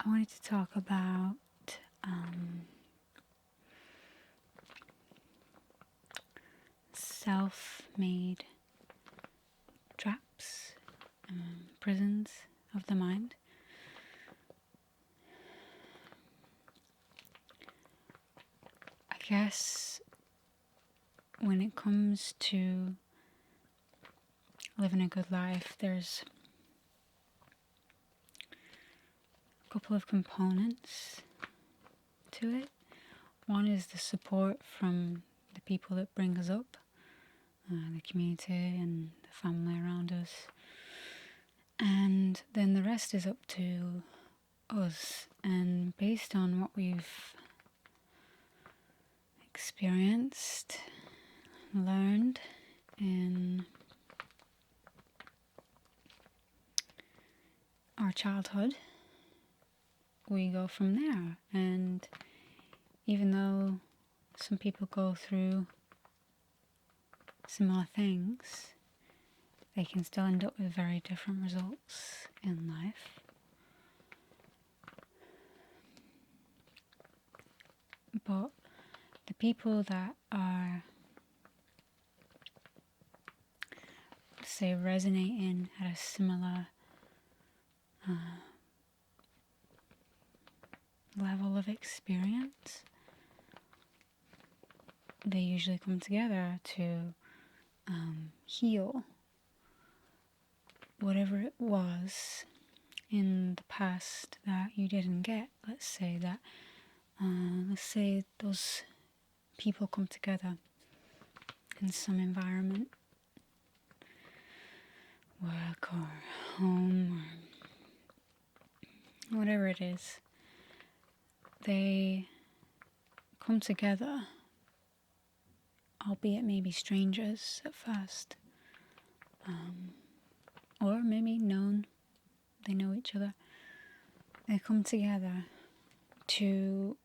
I wanted to talk about self-made traps, prisons of the mind. I guess when it comes to living a good life, there's a couple of components to it. One is the support from the people that bring us up, the community and the family around us. And then the rest is up to us. And based on what we've experienced, learned in our childhood, we go from there. And even though some people go through similar things, they can still end up with very different results in life. But the people that are, say, resonating at a similar level of experience, they usually come together to heal whatever it was in the past that you didn't get. Let's say those people come together in some environment, work or home or whatever it is. They come together, albeit maybe strangers at first, or maybe they know each other. They come together to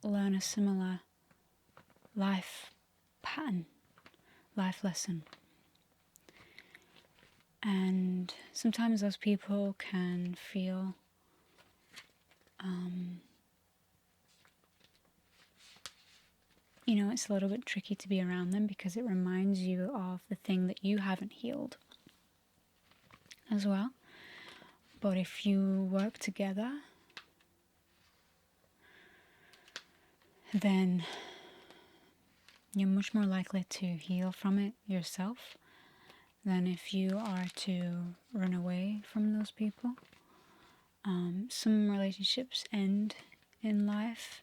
learn a similar life pattern, life lesson. And sometimes those people can feel it's a little bit tricky to be around them because it reminds you of the thing that you haven't healed as well. But if you work together, then you're much more likely to heal from it yourself than if you are to run away from those people. Some relationships end in life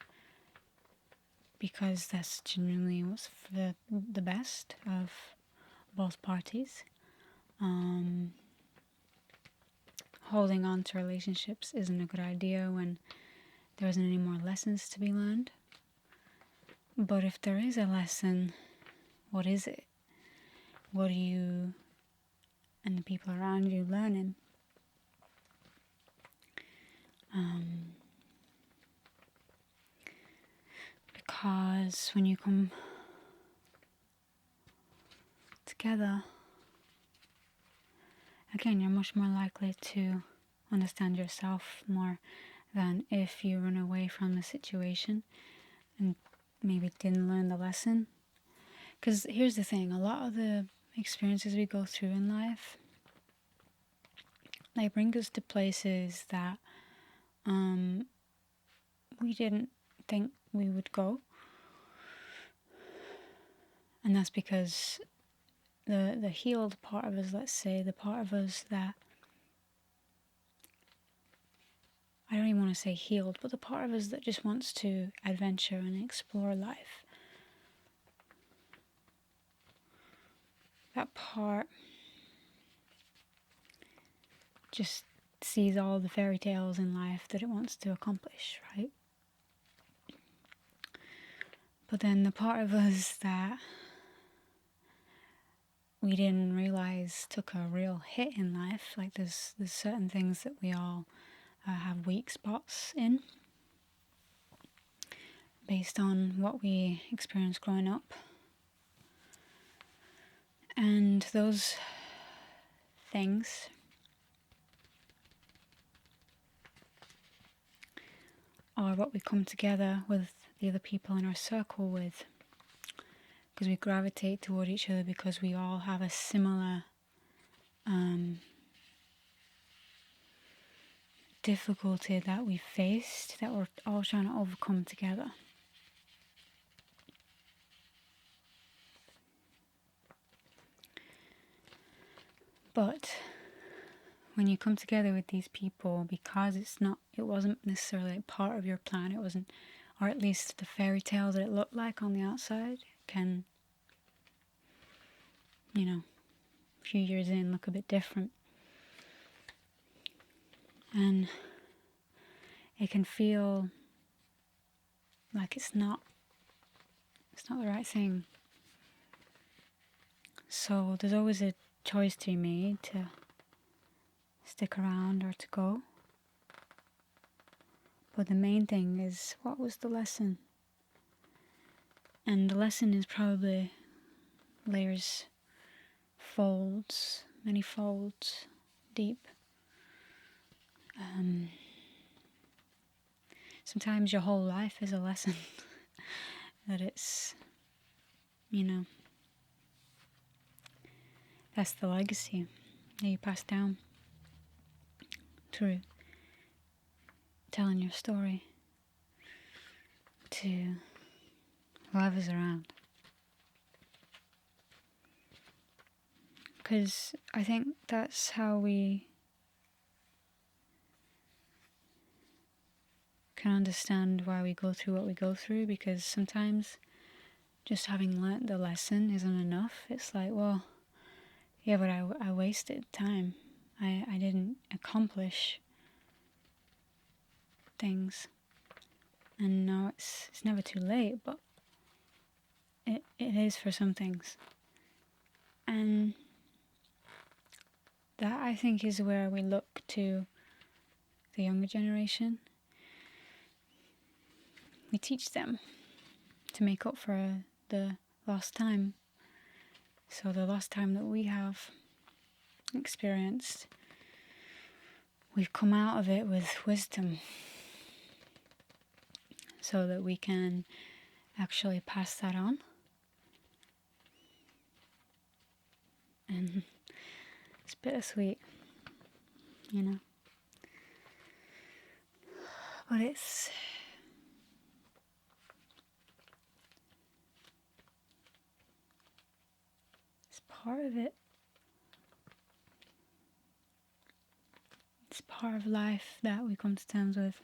because that's genuinely what's for the best of both parties. Holding on to relationships isn't a good idea when there isn't any more lessons to be learned. But if there is a lesson, what is it? What are you and the people around you learning? Because when you come together, again, you're much more likely to understand yourself more than if you run away from the situation and maybe didn't learn the lesson. Because here's the thing, a lot of the experiences we go through in life, they bring us to places that we didn't think we would go. And that's because the healed part of us, let's say, the part of us that, I don't even want to say healed, but the part of us that just wants to adventure and explore life, that part just sees all the fairy tales in life that it wants to accomplish, right? But then the part of us that we didn't realize took a real hit in life, like there's certain things that we all have weak spots in based on what we experienced growing up. And those things are what we come together with the other people in our circle with, because we gravitate toward each other because we all have a similar difficulty that we faced, that we're all trying to overcome together. But when you come together with these people, because it wasn't necessarily part of your plan, it wasn't, or at least the fairy tale that it looked like on the outside can, a few years in look a bit different. And it can feel like it's not the right thing. So there's always a choice to be made to stick around or to go. But the main thing is, what was the lesson? And the lesson is probably layers, folds, many folds deep. Sometimes your whole life is a lesson. That it's, that's the legacy that you pass down through telling your story to whoever's around. Because I think that's how we can understand why we go through what we go through, because sometimes just having learnt the lesson isn't enough. It's like, well, yeah, but I wasted time. I didn't accomplish things. And no, it's never too late, but it is for some things. And that, I think, is where we look to the younger generation. We teach them to make up for the lost time. So the lost time that we have experienced, we've come out of it with wisdom, so that we can actually pass that on. And it's bittersweet, But it's part of it. It's part of life that we come to terms with.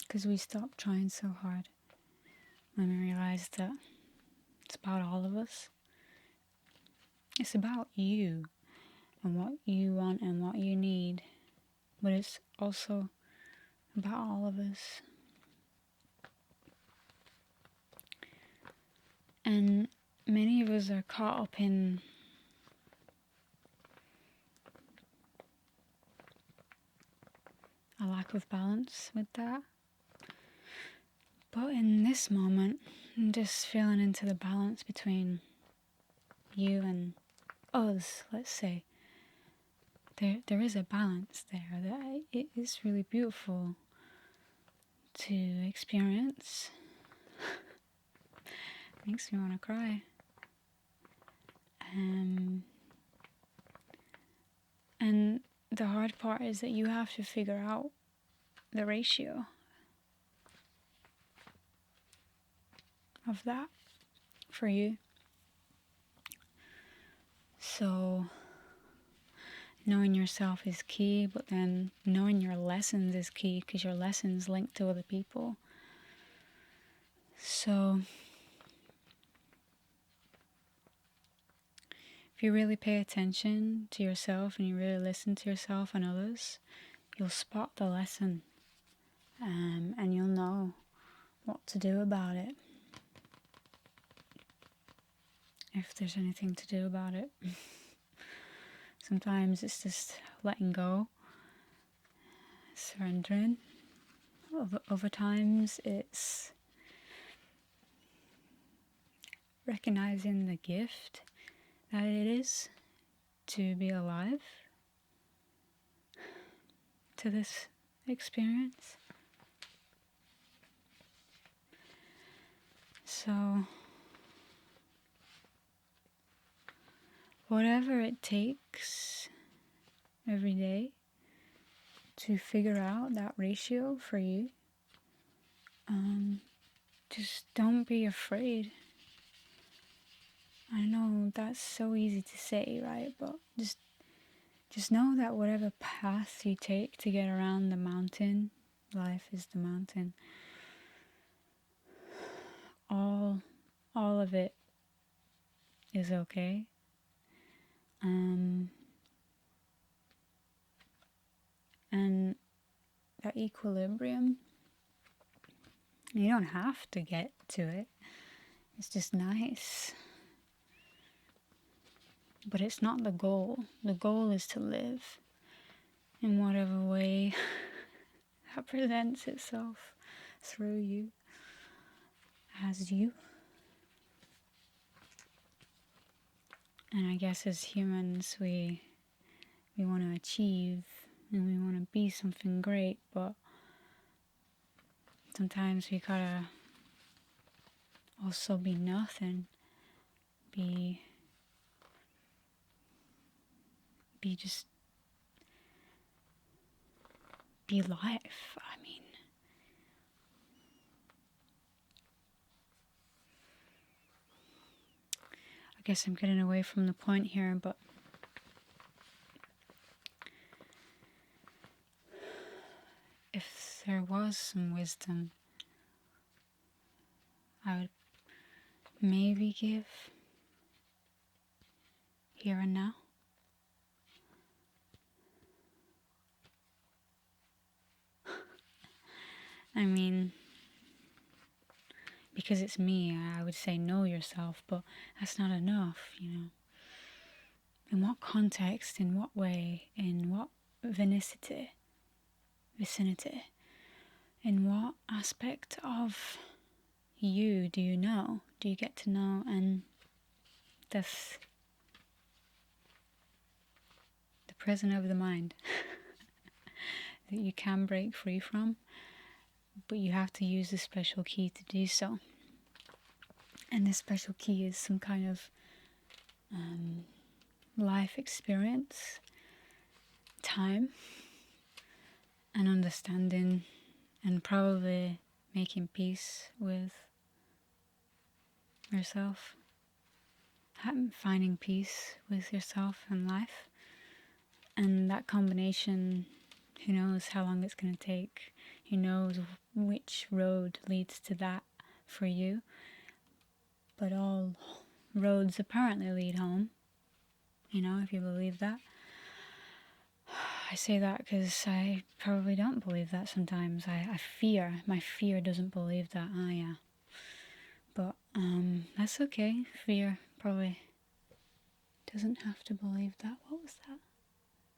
Because we stop trying so hard when we realize that it's about all of us. It's about you and what you want and what you need, but it's also about all of us. And many of us are caught up in a lack of balance with that. But in this moment, I'm just feeling into the balance between you and us, let's say. There is a balance there that it is really beautiful to experience. Makes me want to cry. And the hard part is that you have to figure out the ratio of that for you. So knowing yourself is key, but then knowing your lessons is key, because your lessons link to other people. So if you really pay attention to yourself and you really listen to yourself and others, you'll spot the lesson, and you'll know what to do about it, if there's anything to do about it. Sometimes it's just letting go, surrendering. Other times it's recognizing the gift that it is to be alive to this experience. So, whatever it takes every day to figure out that ratio for you, just don't be afraid. I know that's so easy to say, right? But just know that whatever path you take to get around the mountain, life is the mountain. All of it is okay. And that equilibrium, you don't have to get to it. It's just nice. But it's not the goal. The goal is to live in whatever way that presents itself through you, as you. And I guess as humans, we want to achieve and we want to be something great, but sometimes we gotta also be nothing, be just be life. I mean, I guess I'm getting away from the point here, but if there was some wisdom I would maybe give here and now, I mean, because it's me, I would say know yourself, but that's not enough, you know. In what context, in what way, in what vicinity, in what aspect of you do you know? Do you get to know? And that's the prison of the mind that you can break free from, but you have to use a special key to do so. And this special key is some kind of life experience, time, and understanding, and probably making peace with yourself, finding peace with yourself and life. And that combination, who knows how long it's going to take, who knows which road leads to that for you, but all roads apparently lead home, you know, if you believe that. I say that because I probably don't believe that sometimes. My fear doesn't believe that. Yeah. But that's okay. Fear probably doesn't have to believe that. What was that?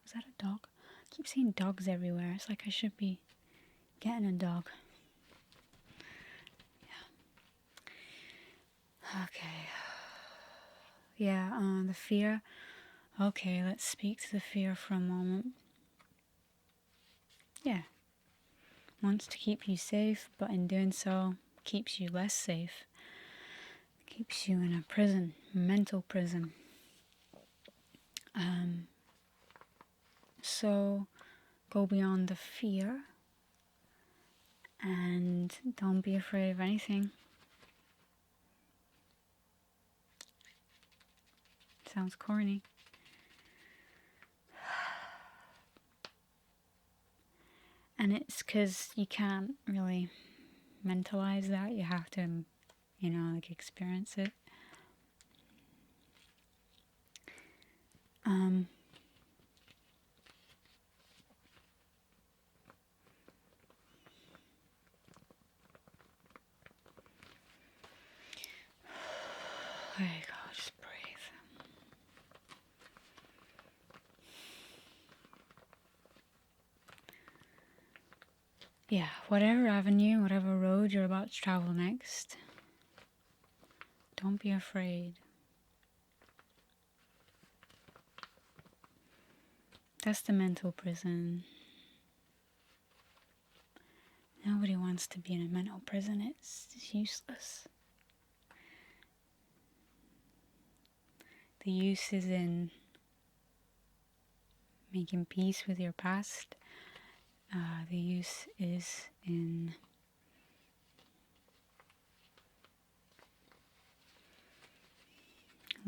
Was that a dog? I keep seeing dogs everywhere. It's like I should be getting a dog. Yeah. Okay. Yeah, the fear. Okay, let's speak to the fear for a moment. Yeah. Wants to keep you safe, but in doing so, keeps you less safe. Keeps you in a prison, mental prison. So go beyond the fear and don't be afraid of anything. Sounds corny. And it's because you can't really mentalize that. You have to, you know, like experience it. There you go, just breathe. Yeah, whatever avenue, whatever road you're about to travel next, don't be afraid. That's the mental prison. wants to be in a mental prison, it's useless. The use is in making peace with your past. The use is in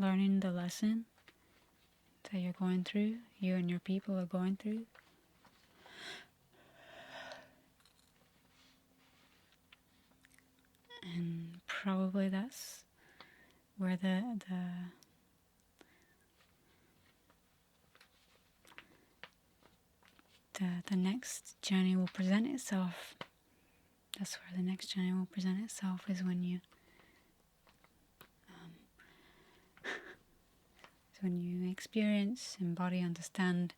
learning the lesson that you're going through, you and your people are going through. And probably that's where the next journey will present itself. That's where the next journey will present itself, is when you experience, embody, understand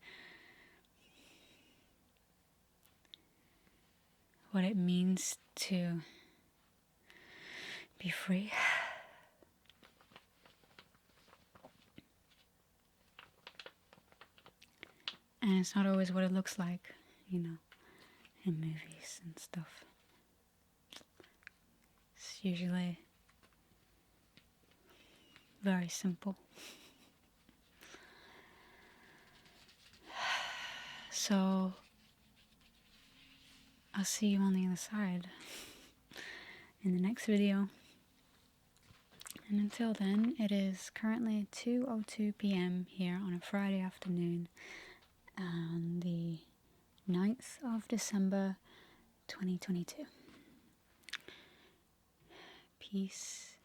what it means to be free. And it's not always what it looks like, in movies and stuff. It's usually very simple. So I'll see you on the other side in the next video. And until then, it is currently 2:02 p.m. here on a Friday afternoon on the 9th of December 2022. Peace